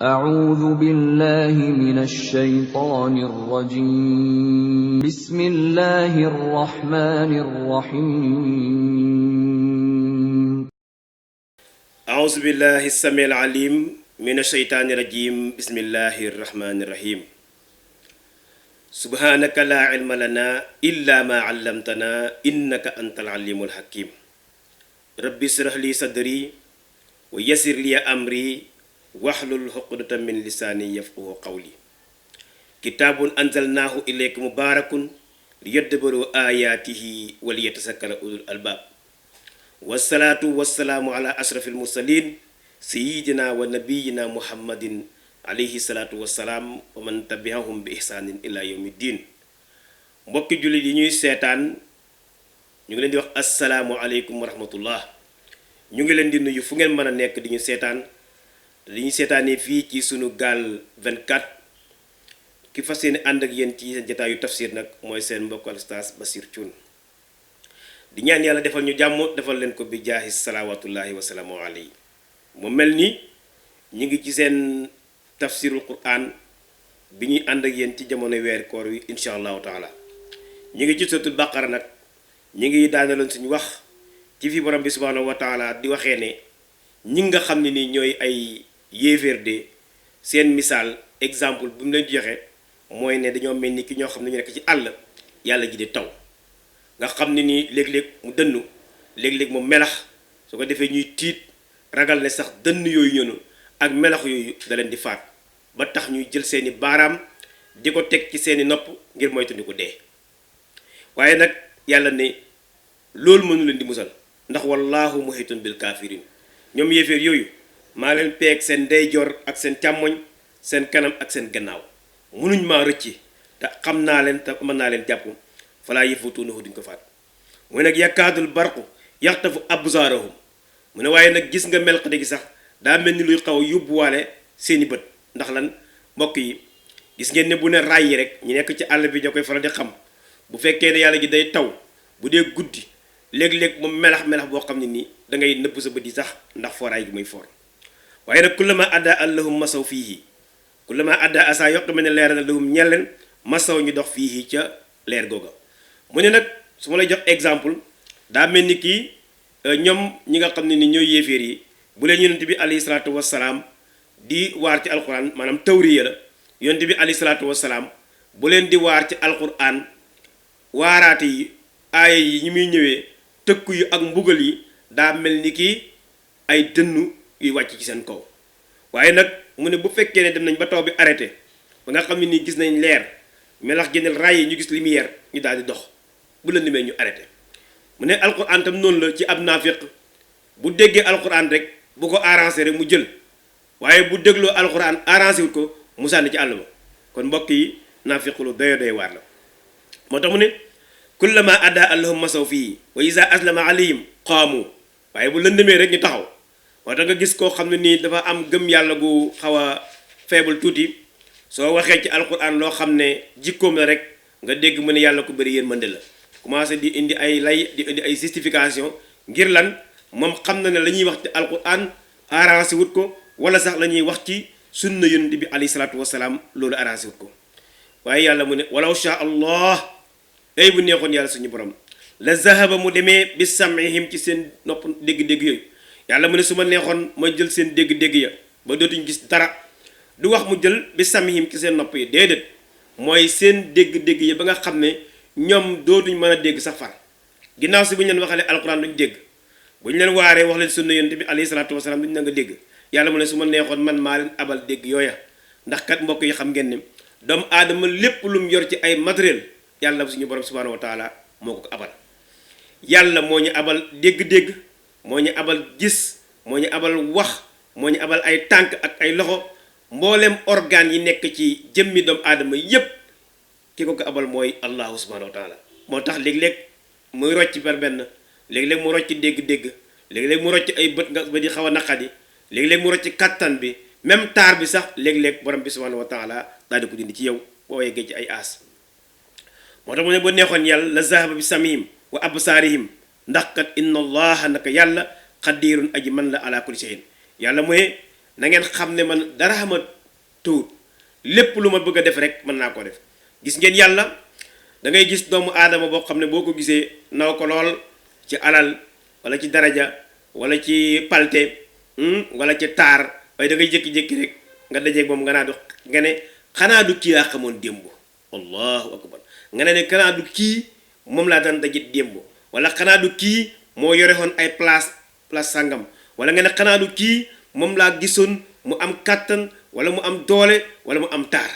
أعوذ بالله من الشيطان الرجيم بسم الله الرحمن الرحيم أعوذ بالله السميع العليم من الشيطان الرجيم بسم الله الرحمن الرحيم سبحانك لا علم لنا إلا ما علمتنا إنك أنت العليم الحكيم ربي اشرح لي صدري ويسر لي أمري واحلل عقدة من لساني يفقهوا قولي كتاب أنزلناه إليك مبارك ليدبروا آياته وليتذكر أولو الألباب والصلاة والسلام على أشرف المرسلين سيدنا ونبينا محمد عليه الصلاة والسلام ومن تبعهم بإحسان إلى يوم الدين mbokki jullit yi ñuy seetaan ñu ngi leen di wax assalaamu aleykum wa rahmatullah ñu ngi leen di nuyu fu ngeen mën a nekk di ñu seetaan li ñu seetaanee fii ci sunu gaal 24 ki fas yéene ànd ak yéen ci seen jataayu tafsir nag mooy seen mbokk al Oustaz Basir Thioune di ñaan yàlla defal ñu jàmm defal leen ko bi jaahi salawaatullahi wa salaamu alayhi mu mel ni ñu ngi ci seen tafsirul quran bi ñuy ànd ak yéen ci jamono weer koor wi insha allahu taala ñu ngi ci suratul baqara nag ñu ngi daanaloon suñu wax ci fi borom bi subhanahu wa taala di waxee ne ñi nga xam ne ni ñooy ay yéeféer de seen misaal exemple bu mu leen joxe mooy ne dañoo mel ni ki ñoo xam ne ñu nekk ci àll yàlla ji di taw nga xam ne nii léeg-léeg mu dënnu léeg-léeg mu melax su ko defee ñuy tiit ragal ne sax dënn yooyu ñënu ak melax yooyu da leen di faat ba tax ñuy jël seeni baaraam di ko teg ci seeni nopp ngir moytundi ko dee waaye nag yàlla ne loolu mënu leen di musal ndax wallahu muhitun bil kafirin ñoom yéeféer yooyu maa leen peeg seen ndeyjoor ak seen càmmoñ seen kanam ak seen gannaaw mënuñ maa rëcci te xam naa leen te mën naa leen jàpp falaa yafutuunahu duñ ko faat mu ne nag yakaadul barqu yaxtafu absaarahum mu ne waaye nag gis nga melxate gi sax daa mel ni luy xaw a yóbbuwaale seeni bët ndax lan mbokk yi gis ngeen ne bu ne raay yi rek ñu nekk ci àll bi ñoo koy faral di xam bu fekkee ne yàlla ji day taw bu dee guddi léeg-léeg mu melax boo xam ne nii da ngay nëbb sa bët yi sax ndax fooraay gi muy foor waaye nag kullama adda allahum masaw fiihi kullama adda asa yokk mel ne leer na lahum ñelleen masaw ñu dox fiihi ca leer googa mu ne nag su ma lay jox exemple daa mel ni kii ñoom ñi nga xam ne ni ñooy yéeféer yi bu leen yonent bi alayhi salaatu wassalaam di waar ci alquran maanaam tawriya la yonent bi alayhi salaatu wassalaam bu leen di waar ci alquran waaraate yi aaya yi ñi muy ñëwee tëkku yi ak mbugal yi daa mel ni kii ay dënnu yuy wàcc ci seen kaw waaye nag mu ne bu fekkee ne dem nañ ba taw bi arrêté ba nga xam ne nii gis nañ leer melax génneel raay yi ñu gis lumière ñu daal di dox bu la nimee ñu arrêté mu ne alquran tam noonu la ci ab naafiq bu déggee alquran rek bu ko arrangé rek mu jël waaye bu dégloo alquran arrangé wut ko mu sànni ci àll ba kon mbokk yi naafiq lu doy waar la moo tax mu ne kullama adda allahum masaw fii wa iza aslama alayhim qaamu waaye bu lëndëmee rek ñu taxaw moo tax nga gis koo xam ne nii dafa am gëm yàlla gu xaw a faible tuuti soo waxee ci alquran loo xam ne jikkoom la rek nga dégg mu ne yàlla ko bëri yërmande la commencé di indi ay lay di indi ay justification ngir lan moom xam na ne la ñuy wax ci alquran arrangé wut ko wala sax la ñuy wax ci sunna yonent bi alayhi salaatu wasalaam loolu arrangé wut ko waaye yàlla mu ne walaw sha allah ay bu neexoon yàlla suñu borom la zahaba mu demee bi samihim ci seen nopp dégg-dégg yooyu yàlla mu ne su ma neexoon ma jël seen dégg-dégg ya ba dootuñ gis dara du wax mu jël bi samihim ci seen nopp yi déedéet mooy seen dégg-dégg ya ba nga xam ne ñoom dootuñ mën a dégg sax far ginnaaw si bu ñu leen waxalee alquran duñ dégg bu ñu leen waaree wax leen sunna yonent bi alayhi salaatu wasalaam duñ na nga dégg yàlla mu ne su ma neexoon man maa leen abal dégg yooya ndax kat mbokk yi xam ngeen ne doomu aadama lépp lu mu yor ci ay matériel yàlla suñu borom subhanahu wa taala moo ko abal yàlla moo ñu abal dégg-dégg moo ñu abal gis moo ñu abal wax moo ñu abal ay tànk ak ay loxo mboolem organes yi nekk ci jëmmi doomu aadama yépp ki ko abal mooy allahu subhanahu wa taala moo tax léeg-léeg muy rocc par benn léeg-léeg mu rocc dégg-dégg léeg-léeg mu rocc ay bët nga ba di xaw a naqadi léeg-léeg mu rocc kattan bi même taar bi sax léeg-léeg borom bi subhanahu wa taala daal di ko dindi ci yow boo yeggee ci ay aas moo tax mu ne ba neexoon yàlla la zahaba bi samihim wa absaarihim ndax kat inna allaha naka yàlla xadirun aji man la ala kulli shay'in yàlla mooy na ngeen xam ne man dara xama tawut lépp lu ma bëgg a def rek mën naa koo def. gis ngeen yàlla da ngay gis doomu aadama boo xam ne boo ko gisee naw ko lool ci alal wala ci daraja wala ci palte wala ci taar waaye da ngay jékki-jékki rek nga dajeeg moom nga ne xanaa du kii laa xamoon démb. allahu akbar nga ne xanaa du kii moom laa daan daje démb wala xanaa du kii moo yore woon ay place sàngam wala nga ne xanaa du kii moom laa gisoon mu am kàttan wala mu am doole wala mu am taar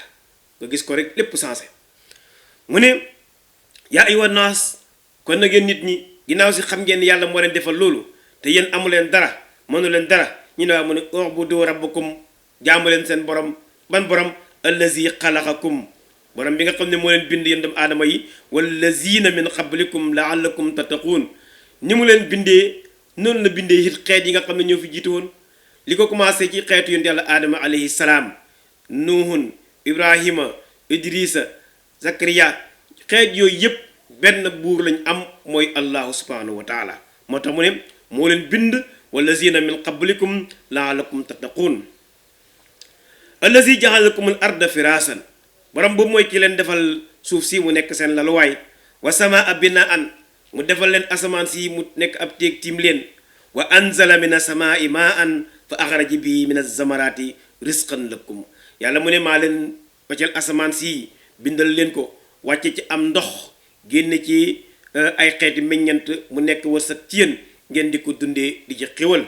nga gis ko rek lépp sensé. mu ne yaa ayyuhan naas kon na ngeen nit ñi ginnaaw si xam ngeen yàlla moo leen defal loolu te yéen amu leen dara mënu leen dara ñu ne waa mu ne u'budu rabbakum jaamu leen seen borom ban borom allazi xalaqakum borom bi nga xam ne moo leen bind yéen doomu aadama yi wallazina min qablikum la'allakum tattaquun ni mu leen bindee noonu la bindee it xeet yi nga xam ne ñoo fi jiitu woon li ko commencé ci xeetu yonent yàlla aadama alayhi salaam nuuhun ibrahima idrisa zakariya xeet yooyu yëpp benn buur lañ am mooy allahu subhanahu wa taala moo tax mu ne moo leen bind wallazina min qablikum la'allakum tattaquun allazi ja'ala lakum al arda firaasan borom boobu mooy ki leen defal suuf si mu nekk seen laluwaay wa samaa binaan mu defal leen asamaan si mu nekk ab téeg tiim leen wa anzala mina samaa'i maan fa axraja bihi mina zamaraati risqan lakum yàlla mu ne maa leen wàcceel asamaan si bindal leen ko wàcce ci am ndox génne ci ay xeeti meññant mu nekk wërsëg ci yéen ngeen di ko dundee di ci xéwal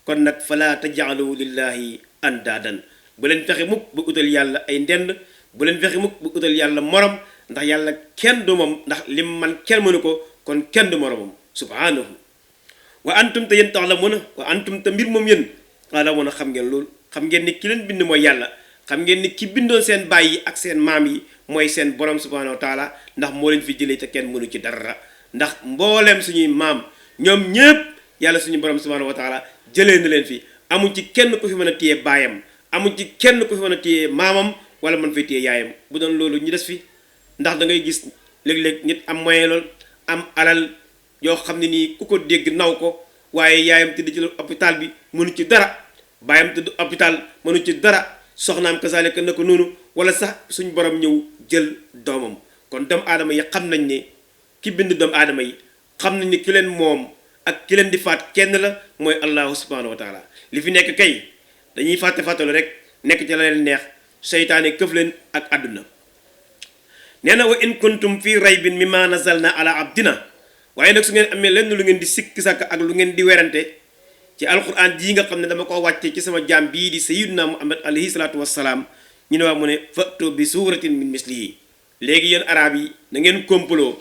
kon nag fala taj'alu lillahi andaadan bu leen fexe mukk ba utal yàlla ay ndend bu leen fexe mukk ba utal yàlla morom ndax yàlla kenn du moom ndax lim man kenn mënu ko kon kenn du moromam subhanahu wa antum te yéen ta'lamuna wa antum te mbir moom yéen ta'lamuna xam ngeen loolu xam ngeen ni ki leen bind mooy yàlla xam ngeen ni ki bindoon seen baay yi ak seen maam yi mooy seen borom subhanahu wa taala ndax moo leen fi jëlee te kenn mënu ci dara ndax mbooleem suñuy maam ñoom ñépp yàlla suñu borom subhanahu wa taala jëlee na leen fi amuñ ci kenn ku fi mën a téye baayam amuñ ci kenn ku fi mën a téye maamam wala mën fay téye yaayam bu doon loolu ñu des fi ndax da ngay gis léeg-léeg nit am moyen lool am alal yoo xam ne nii ku ko dégg naw ko waaye yaayam tëdd ci hôpital bi mënu ci dara baayam tëdd hôpital mënu ci dara soxnaam kasaalika na ko noonu wala sax suñ borom ñëw jël doomam kon doomu aadama yi xam nañ ne ki bind doomu aadama yi xam nañ ne ki leen moom ak ki leen di faat kenn la mooy allahu subhanahu wa taala li fi nekk kay dañuy fàttalu rek nekk ci la leen neex seytaane këf leen ak àdduna nee na wa in kuntum fi raybin mimma nazalna ala abdina waaye nag su ngeen amee lenn lu ngeen di sikki sàkk ak lu ngeen di werante ci alquran jii nga xam ne dama ko wàcce ci sama jaam bii di sayyiduna muhammad alayhi salaatu wassalaam ñu ne waa mu ne fa'tu bi suratin min mislihi léegi yéen arab yi na ngeen kompaloo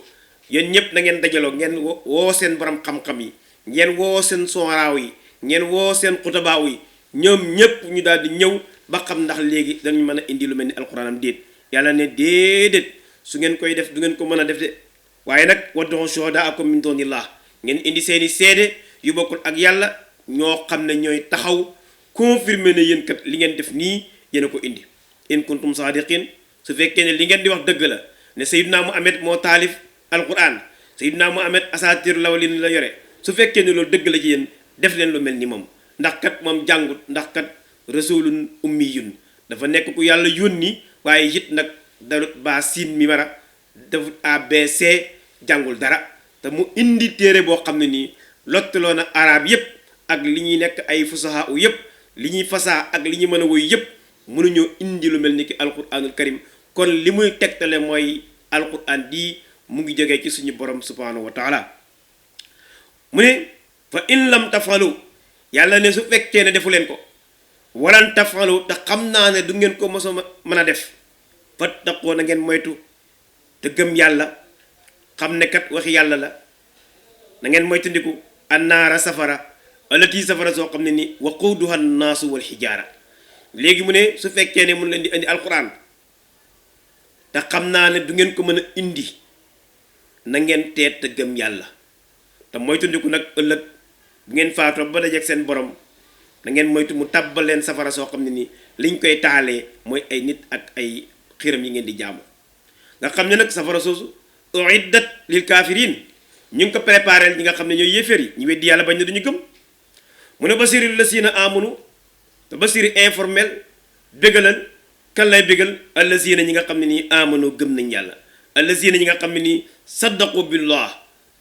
yéen ñëpp na ngeen dajaloo ngeen woo seen borom xam-xam yi ngeen woo seen sooraaw yi ngeen woo seen xutabaaw yi ñoom ñëpp ñu daal di ñëw ba xam ndax léegi dañu mën a indi lu mel ni alquran am déet yàlla ne déedéet su ngeen koy def du ngeen ko mën a def de waaye nag wad'u shuhadaakum min dunillah ngeen indi seeni seede yu bokkul ak yàlla ñoo xam ne ñooy taxaw confirmer ne yéen kat li ngeen def nii yéen a ko indi in kuntum sadiqin su fekkee ne li ngeen di wax dëgg la ne Seydina Muhammad moo taalif alquran Seydina Muhammad asatir lawlin la yore su fekkee ne loolu dëgg la ci yéen def leen lu mel ni moom ndax kat moom jàngut ndax kat rasulun ummiyun dafa nekk ku yàlla yónni waaye it nag darut baa siin mi mara dafut ABC jàngul dara te mu indi téere boo xam ne nii lottaloo na arab yépp ak li ñuy nekk ay fusaha u yépp li ñuy fasaa ak li ñuy mën a woy yépp mënuñoo indi lu mel ni ki alquranul karim kon li muy tegtale mooy alquran di mu ngi jógee ci suñu borom subhanahu wa taala mu ne fa in lam tafalu yàlla ne su fekkee ne defu leen ko walan tafalu te xam naa ne du ngeen ko mos a mën a def fattaqoo na ngeen moytu te gëm yàlla xam ne kat waxi yàlla la na ngeen moytandiku annaara safara alati safara soo xam ne ni waquuduha annaasu wal xijaara léegi mu ne su fekkee ne mun leen di indi alquran te xam naa ne du ngeen ko mën a indi na ngeen teet te gëm yàlla te moytandiku nag ëllëg bu ngeen faatoo ba dajeek seen borom na ngeen moytu mu tàbbal leen safara soo xam ne ni liñ koy taalee mooy ay nit ak ay xiram yi ngeen di jaamu nga xam ne nag safara soosu uiddat lil kaafiriin ñu ngi ko préparé ñi nga xam ne ñooy yéeféer yi ñu weddi yàlla bañ ne duñu gëm mu ne basiril lasina amanu te basiri informel bégalal kan lay bégal allazina ñi nga xam ne nii amanu gëm nañ yàlla allazina ñi nga xam ne nii saddaqu billah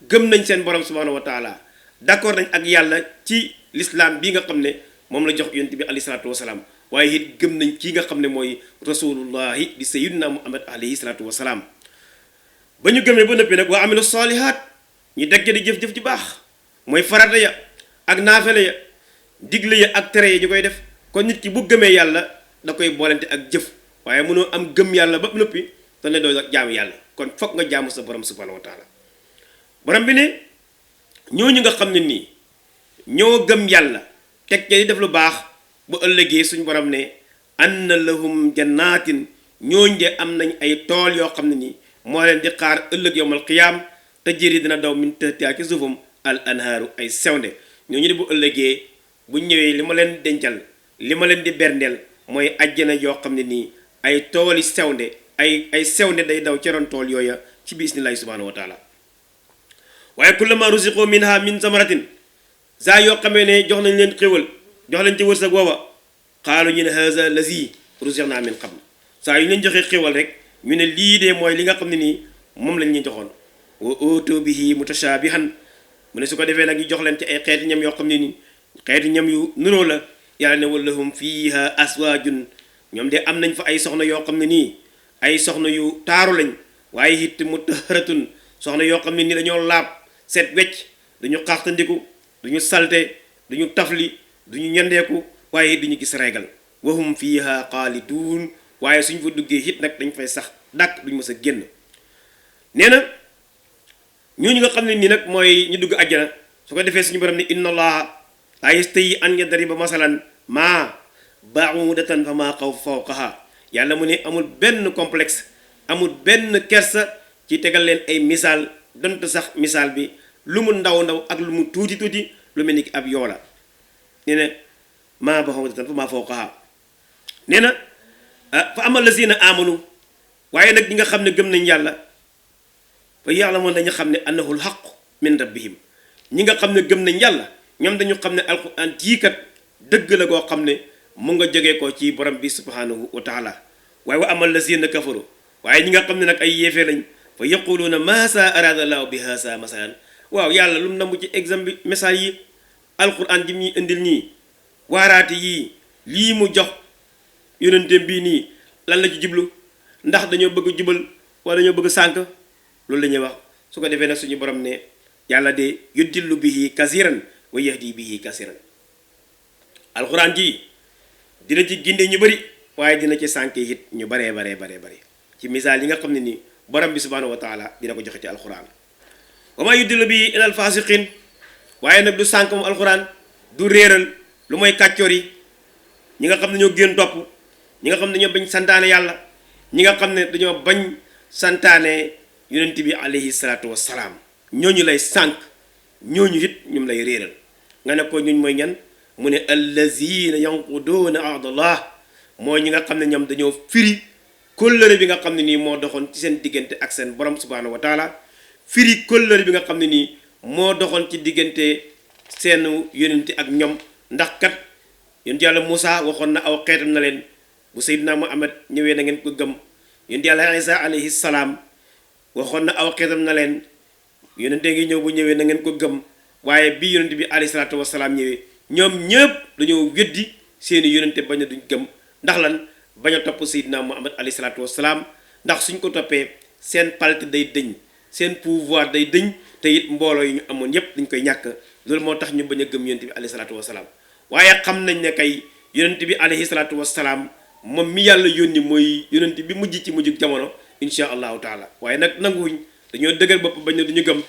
gëm nañ seen borom subhanahu wa taala d'accord nañ ak yàlla ci l'islam bi nga xam ne moom la jox yonent bi alayhi salaatu wasalaam waaye it gëm nañ kii nga xam ne mooy rasulullahi di sayyidina muhammad alayhi salaatu wasalaam ba ñu gëmee ba noppi nag waa amilu salihat ñu degge di jëf-jëf ji baax mooy farata ya ak naafele ya digle ya ak tere ya ñu koy def kon nit ki bu gëmee yàlla da koy boolente ak jëf waaye mënoo am gëm yàlla ba noppi te ne doo jaamu yàlla kon foog nga jaamu sa borom subhanahu wa taala borom bi ne ñooñu nga xam ne nii ñoo gëm yàlla teg ca di def lu baax bu ëllëgee suñu borom ne anna lahum jannatin ñooñ de am nañ ay tool yoo xam ne nii moo leen di xaar ëllëg yowmal qiyaam tajri dina daw min tahtihaa ci suufam al anhaaru ay sewnde ñooñu de bu ëllëgee bu ñëwee li ma leen dencal li ma leen di berndeel mooy ajjana yoo xam ne nii ay tooli sewnde ay sewnde day daw ci ron tool yooya ci bismillahi subhanahu wa taala waaye kullama rusiqu minha min samaratin saa yoo xamee ne jox nañ leen xéwal jox leen ci wërsëg booba xaalu ñu ne haza lazi rusiqna min qabl saa yu leen joxee xéwal rek ñu ne lii de mooy li nga xam ne nii moom lañ leen joxoon wa utu bihi mutashabihan mu ne su ko defee nag ñu jox leen ci ay xeeti ñam yoo xam ne nii xeeti ñam yu nuroo la yàlla ne walahum fiha aswaajun ñoom de am nañ fa ay soxna yoo xam ne nii ay soxna yu taaru lañ waaye it mutahharatun soxna yoo xam ne nii dañoo laab set wecc duñu xaxtandiku duñu salte duñu tafli duñu ñandeeku waaye duñu gis reegal wahum fiha xaaliduun waaye suñ fa duggee it nag dañ fay sax dàkk duñu mës a génn nee na ñooñu nga xam ne nii nag mooy ñu dugg àjjana su ko defee suñu borom ne inna allaha laa yastahi an yadriba masalan maa ba'udatan fa maa fawqaha yàlla mu ne amul benn complexe amul benn kersa ci tegal leen ay misaal donte sax misaal bi lu mu ndaw ndaw ak lu mu tuuti tuuti lu mel ni ab yoola nee na maa ba'udatan fa maa fawqaha nee na fa amal lazina amanu waaye nag ñi nga xam ne gëm nañ yàlla fa ya'lamuun dañu xam ne annahu al-haqqu min rabbihim ñi nga xam ne gëm nañ yàlla ñoom dañu xam ne alquran jii kat dëgg la goo xam ne mu nga jógee ko ci borom bi subhanahu wa taala waaye wa amal lazina kafaru waaye ñi nga xam ne nag ay yéefee lañ fa yaquluuna maa saa araada laahu bi haasa masalan waaw yàlla lu mu nambu ci exemple bi message yi alquran ji ñuy indil ñii waaraate yii lii mu jox yonenteem bii nii lan la ci jublu ndax dañoo bëgg jubal wala dañoo bëgg sànk loolu la ñuy wax su ko defee nag suñu borom ne yàlla de yudillu bihi kasiran wa yahdi bihi kasiran alquran ji dina ci ginde ñu bëri waaye dina ci sànke it ñu baree ci misaal yi nga xam ne ni borom bi subhanahu wa taala dina ko joxe ci alquran wa ma yudillu bihi ila alfasiqin waaye nag du sànk moom alquran du réeral lu mooy kàccoor yi ñi nga xam ne ñoo génn topp ñi nga xam ne dañoo bañ santaane yàlla ñi nga xam ne dañoo bañ santaane yonent bi alayhi salaatu wassalaam ñooñu lay sànk ñooñu it ñoom lay réeral nga ne ko ñuñ mooy ñan mu ne allazina yanquduuna ahdallah mooy ñi nga xam ne ñoom dañoo firi kóllëre bi nga xam ne nii moo doxoon ci seen diggante ak seen borom subhanahu wa taala firi kóllëre bi nga xam ne nii moo doxoon ci diggante seen yonent ak ñoom ndax kat yonent yàlla Muusa waxoon na aw xeetam na leen bu Seydina Muhammad ñëwee na ngeen ko gëm yonent yàlla Isa alayhi salaam waxoon na aw xeetam na leen yonente ngi ñëw bu ñëwee na ngeen ko gëm waaye bi yonente bi alayhi salaatu wasalaam ñëwee ñoom ñëpp dañoo weddi seeni yonente bañ a duñ gëm ndax lan bañ a topp Seydina Muhammad alayhi salaatu wasalaam ndax suñ ko toppee seen palte day dëñ seen pouvoir day dëñ te it mbooloo yi ñu amoon yépp dañ koy ñàkk loolu moo tax ñu bañ a gëm yonente bi alayhi salaatu wasalaam waaye xam nañ ne kay yonente bi alayhi salaatu wasalaam moom mi yàlla yónni mooy yonente bi mujj ci mujjug jamono insha allahu taala waaye nag nanguwuñ dañoo dëgër bopp bañ ne duñu gëm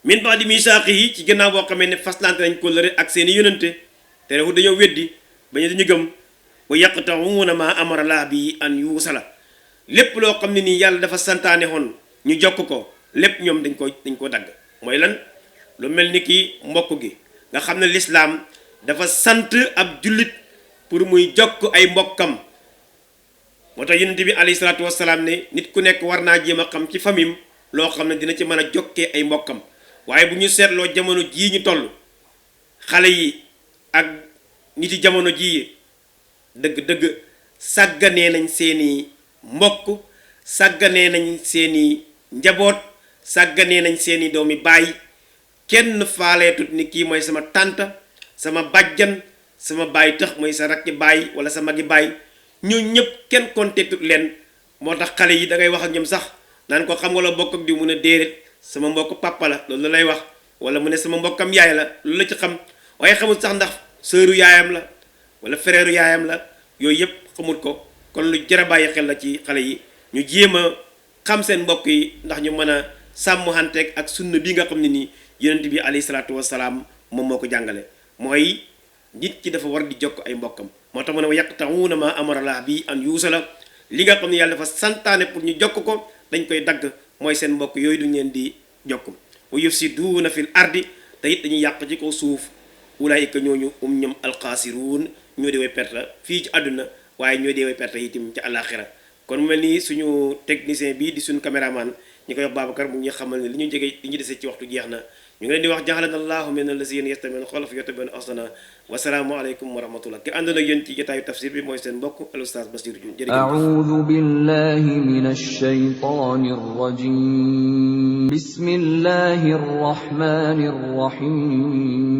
min ba'di misaaqihi ci gannaaw boo xamee ne faslante nañ kóllëre ak seeni yonente te rewu dañoo weddi bañ ne duñu gëm wa yaqta'uuna ma amara laa bi an yuusala lépp loo xam ne nii yàlla dafa santaane woon ñu jokk ko lépp ñoom dañ ko dagg mooy lan lu mel ni ki mbokk gi nga xam ne lislaam dafa sant ab jullit pour muy jokk ay mbokkam moo tax yonent bi alayhi salaatu wasalaam ne nit ku nekk war naa jéem a xam ci famille loo xam ne dina ci mën a jokkee ay mbokkam waaye bu ñu seetloo jamono jii ñu toll xale yi ak nit yi jamono jii dëgg-dëgg sàgganee nañ seeni mbokk sàgganee nañ seeni njaboot sàgganee nañ seeni doomi baay kenn faaleetut ni kii mooy sama tànta sama bàjjan sama baay tax mooy sa rakki baay wala sa magi baay ñoo ñëpp kenn konteetut leen moo tax xale yi da ngay wax ak ñoom sax naan ko xam nga la bokk ak di mun a déedéet sama mbokk papa la loolu lay wax wala mu ne sama mbokkam yaay la loolu la ci xam waaye xamul sax ndax sëru yaayam la wala frère yaayam la yooyu yëpp xamul ko kon lu jar a bàyyi xel la ci xale yi ñu jéem a xam seen mbokk yi ndax ñu mën a sàmmhanteeg ak sunna bi nga xam ne nii yonent bi alayhi salaatu wasalaam moom moo ko jàngale mooy nit ki dafa war di jokk ay mbokkam moo tax mu ne wa yaqta'uuna ma amara Allah bi an yuusala li nga xam ne yàlla dafa santaane pour ñu jokk ko dañ koy dagg mooy seen mbokk yooyu duñ leen di jokk wa yufsiduuna fil ardi te it dañuy yàq ci kaw suuf ulaayika ñooñu ñoom alxaasiruun ñoo dee way perte fii ci àdduna waaye ñoo dee way perte itam ci àllaaxira kon mu mel ni suñu technicien bii di suñu caméraman ñi koy wax Babacar mu ngi xamal ne li ñu jege li ñu desee ci waxtu jeex na ñu ngi leen di wax jaxalana allahu min allazina yastami'una al-qawla fayattabi'una ahsana wasalaamu aleykum wa rahmatullah ki àndoon ak yéen ci jotaayu tafsir bi mooy seen mbokk al ustaz Basiru Jun jërëjëf a'udhu billahi minash shaytanir rajim bismillahir rahmanir rahim